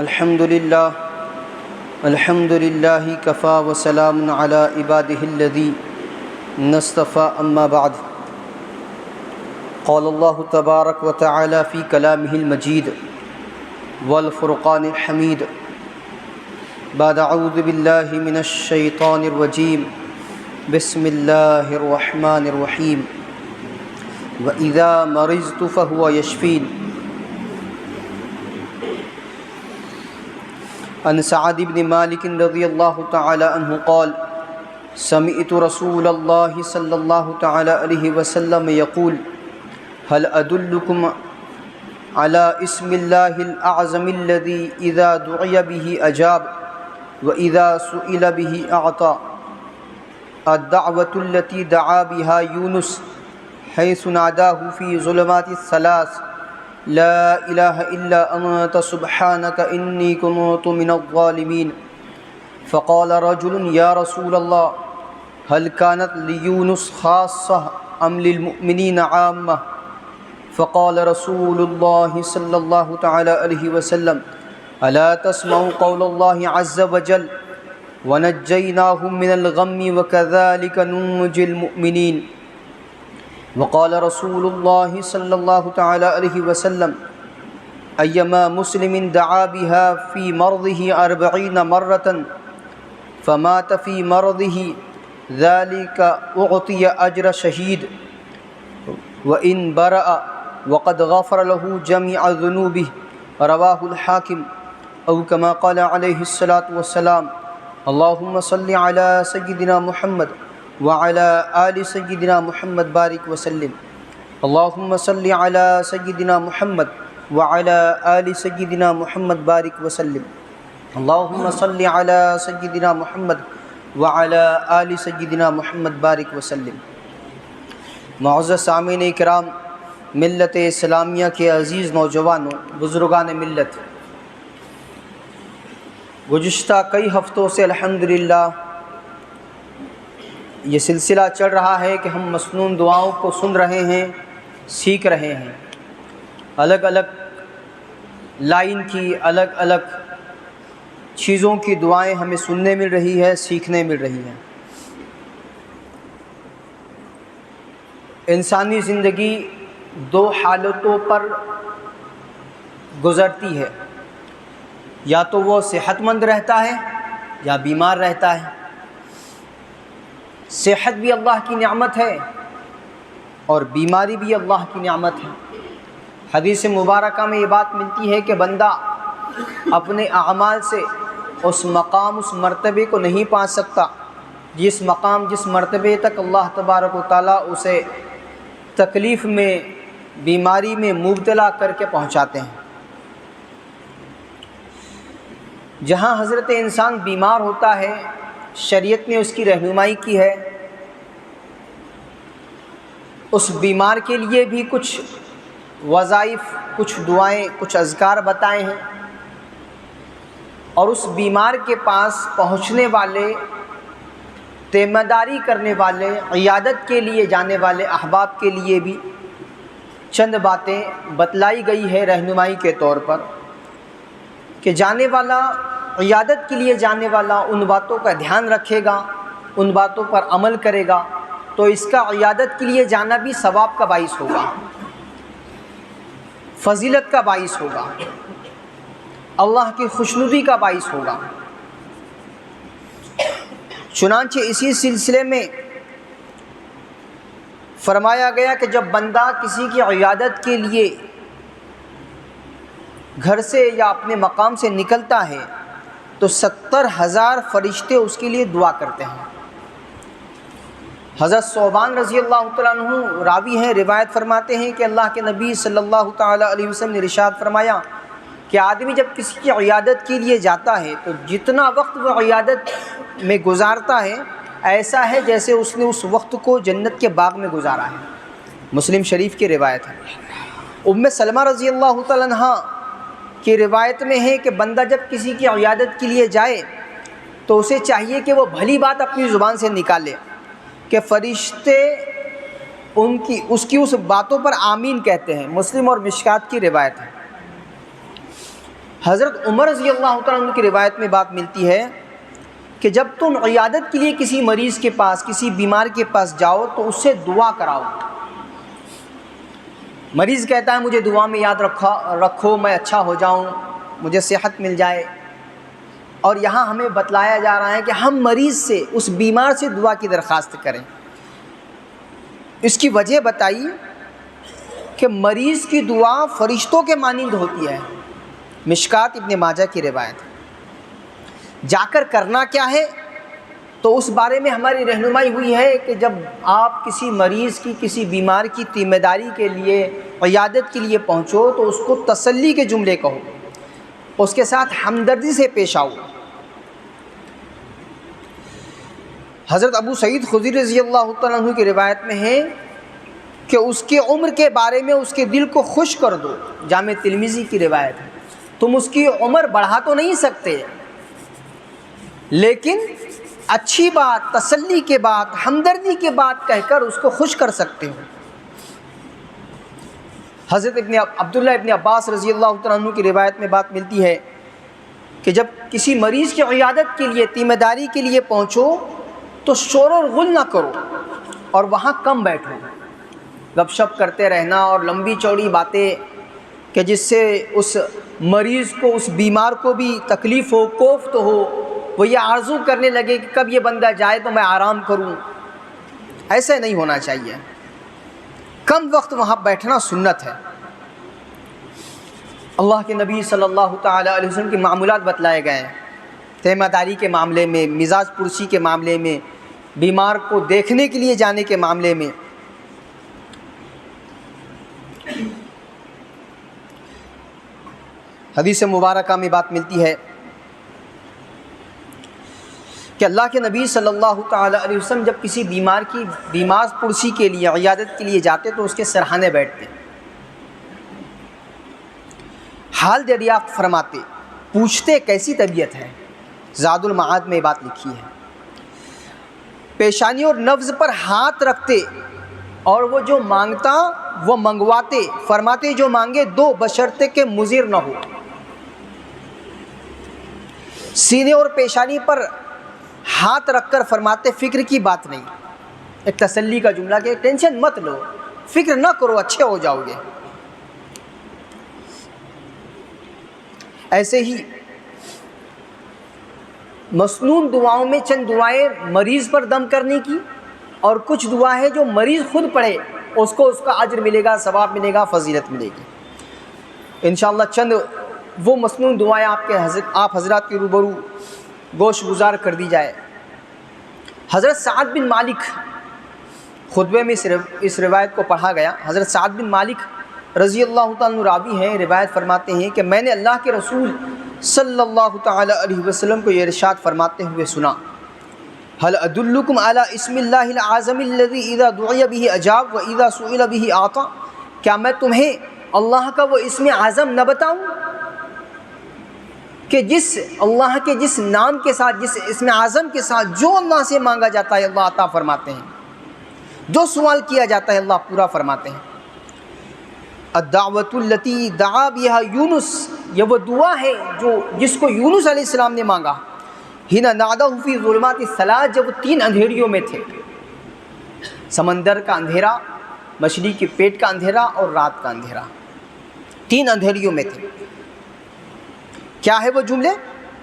الحمد للہ کفا وسلام علی عبادہ الذین اصطفى اما بعد قال اللہ تبارک وتعالی فی کلامہ المجید والفرقان الحمید بعد اعوذ باللہ من الشیطان الرجیم بسم اللہ الرحمن الرحیم وَإِذَا مَرِضْتُ فَهُوَ يَشْفِينِ عن سعد بن مالک رضی اللہ تعالی عنہ قال سمعت رسول اللہ صلی اللہ تعالی علیہ وسلم یقول هل ادلکم على اسم اللہ الاعظم الذي اذا دعی به اجاب واذا سئل به اعطى الدعوة التي دعا بها يونس حيث ناداه في ظلمات الثلاث لا إله إلا أنت سبحانك إني كنت من الظالمين فقال رجل يا رسول الله هل كانت ليونس خاصة أم للمؤمنين عامة فقال رسول الله صلى الله تعالى عليه وسلم ألا تسمعوا قول الله عز وجل ونجيناهم من الغم وكذلك ننجي المؤمنين وقال رسول الله صلى الله تعالى عليه وسلم أيما مسلم دعا بها في مرضه 40 مرة فمات في مرضه ذلك أعطي أجر شهيد وإن برأ وقد غفر له جميع ذنوبه رواه الحاكم أو كما قال عليه الصلاة والسلام اللهم صل على سيدنا محمد وعلى آل سيدنا محمد بارك وسلم اللهم صل على سيدنا محمد وعلى آل سيدنا محمد بارك وسلم اللهم صل على سيدنا محمد وعلى آل سيدنا محمد بارك وسلم معزز سامعین کرام، ملت اسلامیہ کے عزیز نوجوانوں، بزرگان ملت، گزشتہ کئی ہفتوں سے الحمدللہ یہ سلسلہ چل رہا ہے کہ ہم مسنون دعاؤں کو سن رہے ہیں، سیکھ رہے ہیں، الگ الگ لائن کی، الگ الگ چیزوں کی دعائیں ہمیں سننے مل رہی ہے، سیکھنے مل رہی ہیں۔ انسانی زندگی دو حالتوں پر گزرتی ہے، یا تو وہ صحت مند رہتا ہے یا بیمار رہتا ہے۔ صحت بھی اللہ کی نعمت ہے اور بیماری بھی اللہ کی نعمت ہے۔ حدیث مبارکہ میں یہ بات ملتی ہے کہ بندہ اپنے اعمال سے اس مقام، اس مرتبے کو نہیں پا سکتا جس مقام، جس مرتبے تک اللہ تبارک و تعالیٰ اسے تکلیف میں، بیماری میں مبتلا کر کے پہنچاتے ہیں۔ جہاں حضرت انسان بیمار ہوتا ہے، شریعت نے اس کی رہنمائی کی ہے، اس بیمار کے لیے بھی کچھ وظائف، کچھ دعائیں، کچھ اذکار بتائے ہیں، اور اس بیمار کے پاس پہنچنے والے، تیمہ داری کرنے والے، عیادت کے لیے جانے والے احباب کے لیے بھی چند باتیں بتلائی گئی ہے رہنمائی کے طور پر، کہ جانے والا، عیادت کے لیے جانے والا ان باتوں کا دھیان رکھے گا، ان باتوں پر عمل کرے گا، تو اس کا عیادت کے لیے جانا بھی ثواب کا باعث ہوگا، فضیلت کا باعث ہوگا، اللہ کی خوشنودی کا باعث ہوگا۔ چنانچہ اسی سلسلے میں فرمایا گیا کہ جب بندہ کسی کی عیادت کے لیے گھر سے یا اپنے مقام سے نکلتا ہے تو 70,000 فرشتے اس کے لیے دعا کرتے ہیں۔ حضرت ثوبان رضی اللہ تعالیٰ عنہ راوی ہیں، روایت فرماتے ہیں کہ اللہ کے نبی صلی اللہ تعالیٰ علیہ وسلم نے ارشاد فرمایا کہ آدمی جب کسی کی عیادت کے لیے جاتا ہے تو جتنا وقت وہ عیادت میں گزارتا ہے، ایسا ہے جیسے اس نے اس وقت کو جنت کے باغ میں گزارا ہے۔ مسلم شریف کی روایت ہے۔ ام سلمہ رضی اللہ تعالیٰ عنہ کی روایت میں ہے کہ بندہ جب کسی کی عیادت کے لیے جائے تو اسے چاہیے کہ وہ بھلی بات اپنی زبان سے نکالے، کہ فرشتے اس کی باتوں پر آمین کہتے ہیں۔ مسلم اور مشکات کی روایت ہے۔ حضرت عمر رضی اللہ تعالیٰ عنہ کی روایت میں بات ملتی ہے کہ جب تم عیادت کے لیے کسی مریض کے پاس، کسی بیمار کے پاس جاؤ تو اس سے دعا کراؤ۔ مریض کہتا ہے مجھے دعا میں یاد رکھو، میں اچھا ہو جاؤں، مجھے صحت مل جائے، اور یہاں ہمیں بتلایا جا رہا ہے کہ ہم مریض سے، اس بیمار سے دعا کی درخواست کریں۔ اس کی وجہ بتائی کہ مریض کی دعا فرشتوں کے مانند ہوتی ہے، مشکات ابن ماجہ کی روایت۔ جا کر کرنا کیا ہے تو اس بارے میں ہماری رہنمائی ہوئی ہے کہ جب آپ کسی مریض کی، کسی بیمار کی تیمہ داری کے لیے، عیادت کے لیے پہنچو تو اس کو تسلی کے جملے کہو، اس کے ساتھ ہمدردی سے پیش آؤ۔ حضرت ابو سعید خدری رضی اللہ تعالیٰ عنہ کی روایت میں ہے کہ اس کے عمر کے بارے میں اس کے دل کو خوش کر دو، جامع ترمذی کی روایت ہے۔ تم اس کی عمر بڑھا تو نہیں سکتے، لیکن اچھی بات، تسلی کے بات، ہمدردی کے بات کہہ کر اس کو خوش کر سکتے ہو۔ حضرت عبداللہ ابن عباس رضی اللہ تعالیٰ عنہ کی روایت میں بات ملتی ہے کہ جب کسی مریض کی عیادت کے لیے، تیمہ داری کے لیے پہنچو تو شور و غل نہ کرو اور وہاں کم بیٹھو۔ گپ شپ کرتے رہنا اور لمبی چوڑی باتیں کہ جس سے اس مریض کو، اس بیمار کو بھی تکلیف ہو، کوفت ہو، وہ یہ آرزو کرنے لگے کہ کب یہ بندہ جائے تو میں آرام کروں، ایسے نہیں ہونا چاہیے۔ کم وقت وہاں بیٹھنا سنت ہے۔ اللہ کے نبی صلی اللہ تعالیٰ علیہ وسلم کے معمولات بتلائے گئے ہیں، تیمہ داری کے معاملے میں، مزاج پرسی کے معاملے میں، بیمار کو دیکھنے کے لیے جانے کے معاملے میں۔ حدیث مبارکہ میں بات ملتی ہے کہ اللہ کے نبی صلی اللہ تعالیٰ علیہ وسلم جب کسی بیمار کی بیمار پرسی کے لیے، عیادت کے لیے جاتے تو اس کے سرحانے بیٹھتے، حال دریافت فرماتے، پوچھتے کیسی طبیعت ہے۔ زاد المعاد میں بات لکھی ہے۔ پیشانی اور نبض پر ہاتھ رکھتے اور وہ جو مانگتا وہ منگواتے، فرماتے جو مانگے دو بشرطے کہ مضر نہ ہو۔ سینے اور پیشانی پر ہاتھ رکھ کر فرماتے فکر کی بات نہیں، ایک تسلی کا جملہ کہ ٹینشن مت لو، فکر نہ کرو، اچھے ہو جاؤ گے۔ ایسے ہی مسنون دعاؤں میں چند دعائیں مریض پر دم کرنے کی، اور کچھ دعا ہے جو مریض خود پڑھے، اس کو اس کا اجر ملے گا، ثواب ملے گا، فضیلت ملے گی۔ انشاءاللہ چند وہ مسنون دعائیں آپ حضرات کے روبرو گوش گزار کر دی جائے۔ حضرت سعد بن مالک، خطبے میں اس روایت کو پڑھا گیا، حضرت سعد بن مالک رضی اللہ تعالیٰ عنہ راوی ہیں، روایت فرماتے ہیں کہ میں نے اللہ کے رسول صلی اللہ تعالیٰ علیہ وسلم کو یہ ارشاد فرماتے ہوئے سنا، هل ادلکم علی اسم اللہ العظم الذی اذا دعی به اجاب و اذا سئل به اعطا، کیا میں تمہیں اللہ کا وہ اسم اعظم نہ بتاؤں کہ جس اللہ کے جس نام کے ساتھ، جس اسم اعظم کے ساتھ جو اللہ سے مانگا جاتا ہے اللہ عطا فرماتے ہیں، جو سوال کیا جاتا ہے اللہ پورا فرماتے ہیں۔ الدعوۃ التی دعا بہا یونس، یہ وہ دعا ہے جس کو یونس علیہ السلام نے مانگا، ہنا نادہ فی ظلمات الثلاث، جب وہ 3 اندھیریوں میں تھے، سمندر کا اندھیرا، مچھلی کے پیٹ کا اندھیرا اور رات کا اندھیرا، 3 اندھیریوں میں تھے۔ کیا ہے وہ جملے؟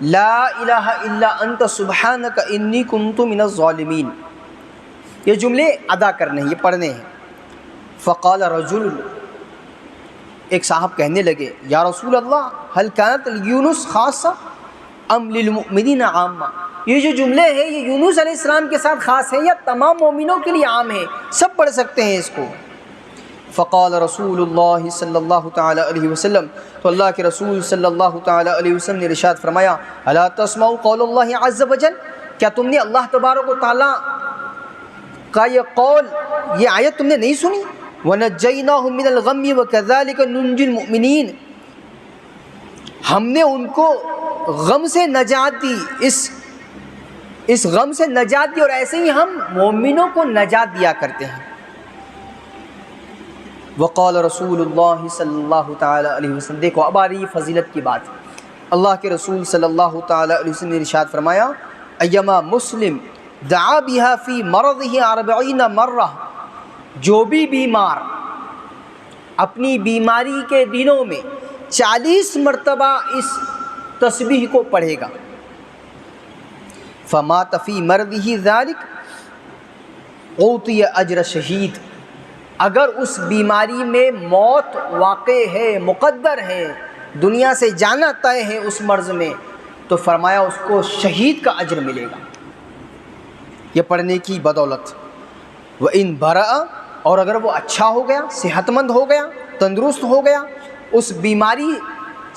لا الہ الا انت سبحانک انی کنت من الظالمین، یہ جملے ادا کرنے ہیں، یہ پڑھنے ہیں۔ فقال رجل، ایک صاحب کہنے لگے یا رسول اللہ هل كانت یونس خاصہ ام للمؤمنین عامہ، یہ جو جملے ہیں یہ یونس علیہ السلام کے ساتھ خاص ہیں یا تمام مومنوں کے لیے عام ہیں، سب پڑھ سکتے ہیں اس کو؟ فقال رسول اللہ صلی اللہ تعالی علیہ وسلم، تو اللہ کے رسول صلی اللہ تعالی علیہ وسلم نے ارشاد فرمایا، الا تسمعوا قول اللہ عز وجل، کیا تم نے اللہ تبارک و تعالی کا یہ قول، یہ آیت تم نے نہیں سنی؟ وَنَجَّيْنَاهُمْ مِنَ الْغَمِّ وَكَذَلِكَ نُنْجِي الْمُؤْمِنِينَ، ہم نے ان کو غم سے نجات دی، اس غم سے نجات دی، اور ایسے ہی ہم مومنوں کو نجات دیا کرتے ہیں۔ وقال رسول اللہ صلی اللہ تعالی علیہ وسلم، دیکھو اب آ رہی فضیلت کی بات، اللہ کے رسول صلی اللہ تعالیٰ علیہ وسلم نے ارشاد فرمایا ایما مسلم دعا بہا فی مرضہ 40 مرہ، جو بھی بیمار اپنی بیماری کے دنوں میں 40 مرتبہ اس تسبیح کو پڑھے گا، فمات فی مرضہ ذلک اعطی اجر شہید، اگر اس بیماری میں موت واقع ہے، مقدر ہے، دنیا سے جانا طے ہے اس مرض میں، تو فرمایا اس کو شہید کا اجر ملے گا یہ پڑھنے کی بدولت۔ وَإِن بَرَأَ، اور اگر وہ اچھا ہو گیا، صحت مند ہو گیا، تندرست ہو گیا، اس بیماری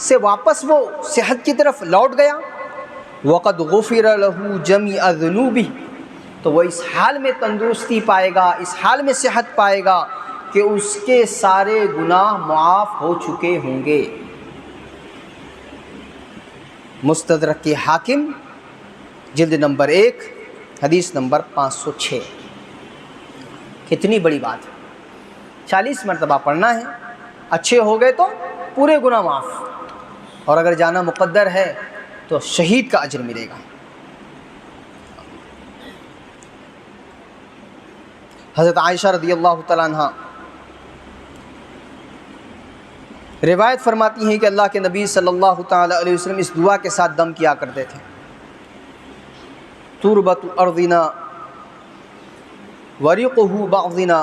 سے واپس وہ صحت کی طرف لوٹ گیا، وَقَدْ غُفِرَ لَهُ جَمِيعَ ذُنُوبِهِ، تو وہ اس حال میں تندرستی پائے گا، اس حال میں صحت پائے گا کہ اس کے سارے گناہ معاف ہو چکے ہوں گے۔ مستدرک کے حاکم جلد نمبر 1 حدیث نمبر 506۔ کتنی بڑی بات ہے، 40 مرتبہ پڑھنا ہے، اچھے ہو گئے تو پورے گناہ معاف، اور اگر جانا مقدر ہے تو شہید کا اجر ملے گا۔ حضرت عائشہ رضی اللہ تعالیٰ عنہ روایت فرماتی ہیں کہ اللہ کے نبی صلی اللہ تعالیٰ علیہ وسلم اس دعا کے ساتھ دم کیا کرتے تھے، تربت ارضنا ورقہ بعضنا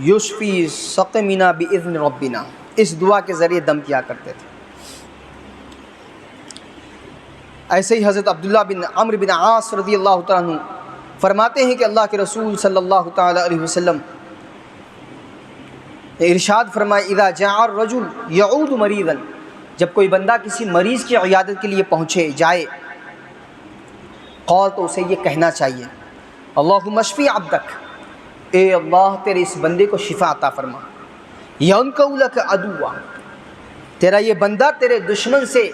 یشفی سقمنا باذن ربنا، اس دعا کے ذریعے دم کیا کرتے تھے۔ ایسے ہی حضرت عبداللہ بن عمرو بن عاص رضی اللہ تعالیٰ عنہ فرماتے ہیں کہ اللہ کے رسول صلی اللہ تعالیٰ علیہ وسلم نے ارشاد فرمایا اذا جاء الرجل یعود مریضا، جب کوئی بندہ کسی مریض کی عیادت کے لیے پہنچے جائے، قال، تو اسے یہ کہنا چاہیے اللہم اشفی عبدک، اے اللہ تیرے اس بندے کو شفا عطا فرما، ینکو لک عدوا، تیرا یہ بندہ تیرے دشمن سے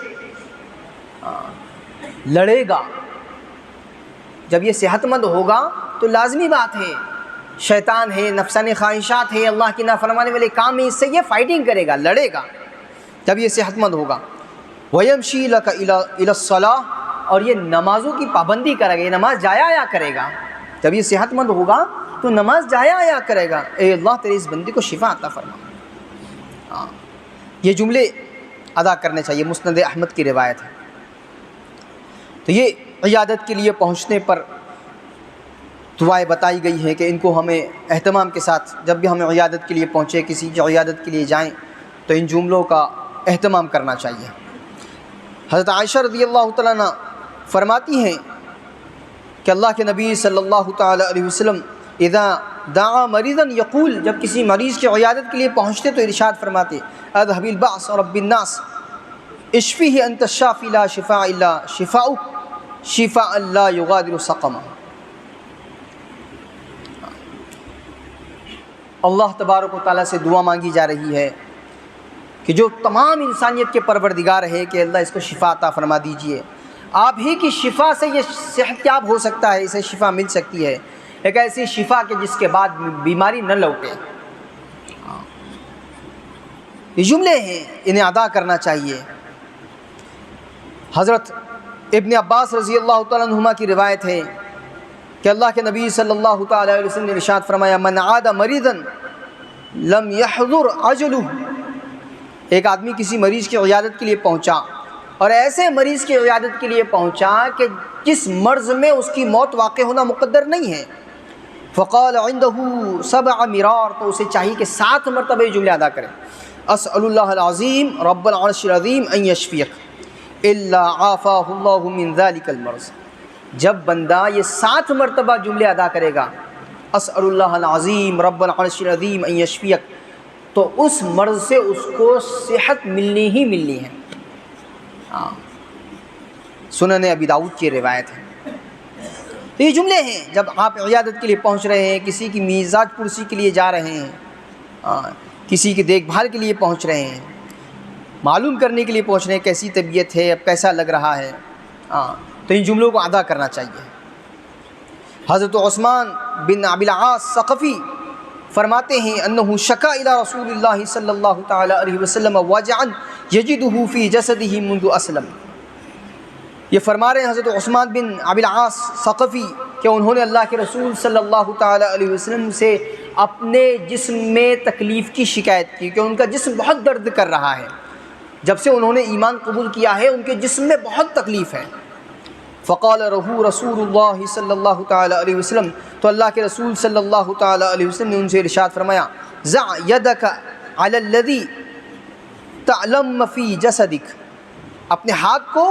لڑے گا۔ جب یہ صحت مند ہوگا تو لازمی بات ہے، شیطان ہے، نفسانی خواہشات ہے، اللہ کی نافرمانی والے کام ہے، اس سے یہ فائٹنگ کرے گا، لڑے گا جب یہ صحت مند ہوگا۔ وَيَمْشِي لَكَ إِلَى الصَّلَاةِ، اور یہ نمازوں کی پابندی کرے گا، یہ نماز جایا آیا کرے گا، جب یہ صحت مند ہوگا تو نماز جایا آیا کرے گا، اے اللہ تیرے اس بندے کو شفا عطا فرما۔ یہ جملے ادا کرنے چاہیے، مسند احمد کی روایت ہے۔ تو یہ عیادت کے لیے پہنچنے پر دعائیں بتائی گئی ہیں کہ ان کو ہمیں اہتمام کے ساتھ، جب بھی ہمیں عیادت کے لیے پہنچے، کسی کی عیادت کے لیے جائیں تو ان جملوں کا اہتمام کرنا چاہیے۔ حضرت عائشہ رضی اللہ تعالیٰ عنہ فرماتی ہیں کہ اللہ کے نبی صلی اللہ تعالیٰ علیہ وسلم اذا دعا مریضا یقول، جب کسی مریض کی عیادت کے لیے پہنچتے تو ارشاد فرماتے اذهب البعث رب الناس اشفیہ انت الشافی لا شفاء الا شفاؤک شفاء لا یغادر سقما۔ اللہ تبارک و تعالیٰ سے دعا مانگی جا رہی ہے کہ جو تمام انسانیت کے پروردگار ہے کہ اللہ اس کو شفا عطا فرما دیجئے، آپ ہی کی شفا سے یہ صحت یاب ہو سکتا ہے، اسے شفا مل سکتی ہے، ایک ایسی شفا کہ جس کے بعد بیماری نہ لوٹے۔ یہ جملے ہیں، انہیں ادا کرنا چاہیے۔ حضرت ابن عباس رضی اللہ تعالیٰ عنہما کی روایت ہے کہ اللہ کے نبی صلی اللہ تعالیٰ علیہ وسلم نے ارشاد فرمایا من عاد مریضا لم يحضر اجلہ، ایک آدمی کسی مریض کی عیادت کے لیے پہنچا، اور ایسے مریض کی عیادت کے لیے پہنچا کہ جس مرض میں اس کی موت واقع ہونا مقدر نہیں ہے، فقال عنده 7 مرار، تو اسے چاہیے کہ 7 مرتبہ یہ جملے ادا کرے، اسأل اللہ العظیم رب العرش العظیم ان یشفیک الا عافاہ اللہ من ذلک المرض۔ جب بندہ یہ 7 مرتبہ جملے ادا کرے گا، اسأل اللہ العظیم رب العرش العظیم ان یشفیک، تو اس مرض سے اس کو صحت ملنی ہی ملنی ہے۔ سنن ابی داؤد کی روایت ہے۔ تو یہ جملے ہیں جب آپ عیادت کے لیے پہنچ رہے ہیں، کسی کی میزاج پرسی کے لیے جا رہے ہیں، کسی کی دیکھ بھال کے لیے پہنچ رہے ہیں، معلوم کرنے کے لیے پہنچ رہے ہیں کیسی طبیعت ہے، اب کیسا لگ رہا ہے، تو ان جملوں کو ادا کرنا چاہیے۔ حضرت عثمان بن ابی العاص ثقفی فرماتے ہیں انہ شکا الی رسول اللہ صلی اللہ تعالی علیہ وسلم وجعا یجدہ فی جسدہ منذ اسلم۔ یہ فرما رہے ہیں حضرت عثمان بن ابی العاص ثقفی کہ انہوں نے اللہ کے رسول صلی اللہ تعالیٰ علیہ وسلم سے اپنے جسم میں تکلیف کی شکایت کی کہ ان کا جسم بہت درد کر رہا ہے، جب سے انہوں نے ایمان قبول کیا ہے ان کے جسم میں بہت تکلیف ہے۔ فقال رسول اللہ صلی اللہ تعالیٰ علیہ وسلم، تو اللہ کے رسول صلی اللہ تعالیٰ علیہ وسلم نے ان سے ارشاد فرمایا، ضع یدک علی الذی تعلم فی جسدک، اپنے ہاتھ کو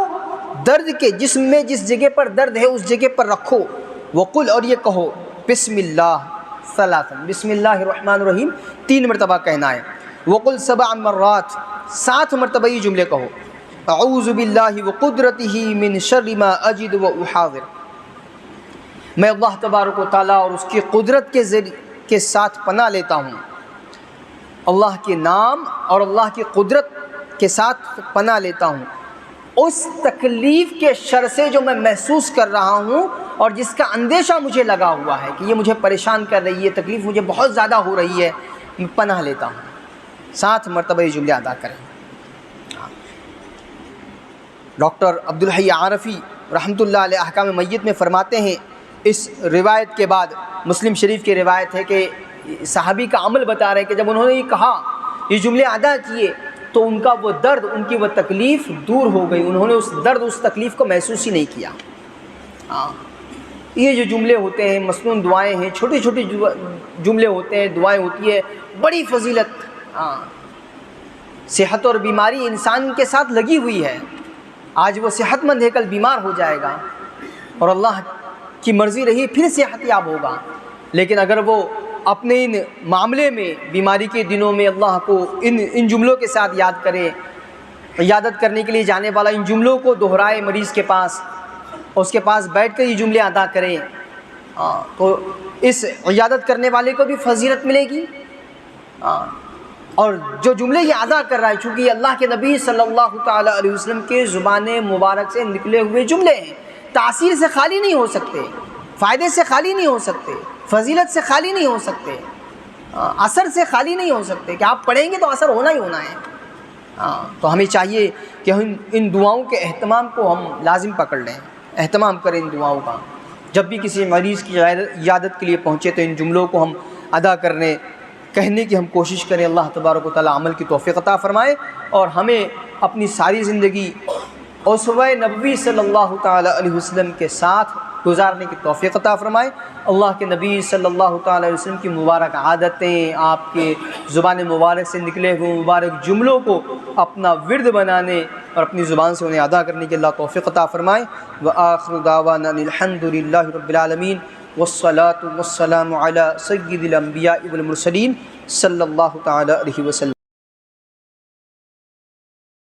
درد کے جسم میں جس جگہ پر درد ہے اس جگہ پر رکھو، وقل، اور یہ کہو، بسم اللہ ثلاثا، بسم اللہ الرحمن الرحیم 3 مرتبہ کہنا ہے، وقل 7 مرات، 7 مرتبہ یہ جملے کہو، اعوذ باللہ وقدرتہ من شر ما اجد واحاذر، میں اللہ تبارک و تعالیٰ اور اس کی قدرت کے ساتھ پناہ لیتا ہوں، اللہ کے نام اور اللہ کی قدرت کے ساتھ پناہ لیتا ہوں اس تکلیف کے شر سے جو میں محسوس کر رہا ہوں اور جس کا اندیشہ مجھے لگا ہوا ہے کہ یہ مجھے پریشان کر رہی ہے، تکلیف مجھے بہت زیادہ ہو رہی ہے، میں پناہ لیتا ہوں۔ 7 مرتبہ یہ جملے ادا کریں۔ ڈاکٹر عبدالحی عارفی رحمۃ اللہ علیہ احکام میت میں فرماتے ہیں، اس روایت کے بعد مسلم شریف کی روایت ہے کہ صحابی کا عمل بتا رہے ہیں کہ جب انہوں نے یہ کہا، یہ جملے ادا کیے، تو ان کا وہ درد، ان کی وہ تکلیف دور ہو گئی، انہوں نے اس درد، اس تکلیف کو محسوس ہی نہیں کیا۔ یہ جو جملے ہوتے ہیں مسنون دعائیں ہیں، چھوٹی چھوٹی جملے ہوتے ہیں، دعائیں ہوتی ہے، بڑی فضیلت۔ صحت اور بیماری انسان کے ساتھ لگی ہوئی ہے، آج وہ صحت مند ہے کل بیمار ہو جائے گا، اور اللہ کی مرضی رہی پھر صحت یاب ہوگا، لیکن اگر وہ اپنے ان معاملے میں بیماری کے دنوں میں اللہ کو ان جملوں کے ساتھ یاد کرے، عیادت کرنے کے لیے جانے والا ان جملوں کو دہرائے مریض کے پاس، اور اس کے پاس بیٹھ کر یہ جملے ادا کرے، تو اس عیادت کرنے والے کو بھی فضیلت ملے گی۔ اور جو جملے یہ ادا کر رہا ہے، چونکہ یہ اللہ کے نبی صلی اللہ تعالیٰ علیہ وسلم کے زبان مبارک سے نکلے ہوئے جملے ہیں، تاثیر سے خالی نہیں ہو سکتے، فائدے سے خالی نہیں ہو سکتے، فضیلت سے خالی نہیں ہو سکتے، اثر سے خالی نہیں ہو سکتے، کہ آپ پڑھیں گے تو اثر ہونا ہی ہونا ہے۔ تو ہمیں چاہیے کہ ہم ان دعاؤں کے اہتمام کو ہم لازم پکڑ لیں، اہتمام کریں ان دعاؤں کا، جب بھی کسی مریض کی عیادت کے لیے پہنچے تو ان جملوں کو ہم ادا کرنے کہنے کی ہم کوشش کریں۔ اللہ تبارک و تعالیٰ عمل کی توفیق عطا فرمائے، اور ہمیں اپنی ساری زندگی اسوہ نبوی صلی اللہ تعالیٰ علیہ وسلم کے ساتھ گزارنے کی توفیق عطا فرمائے۔ اللہ کے نبی صلی اللہ تعالیٰ علیہ وسلم کی مبارک عادتیں، آپ کے زبان مبارک سے نکلے ہوئے مبارک جملوں کو اپنا ورد بنانے اور اپنی زبان سے انہیں ادا کرنے کی اللہ توفیق عطا فرمائے۔ وآخر دعوانا الحمد للہ رب العالمین، والصلاة والسلام علی سید الانبیاء والمرسلین صلی اللہ تعالیٰ علیہ وسلم۔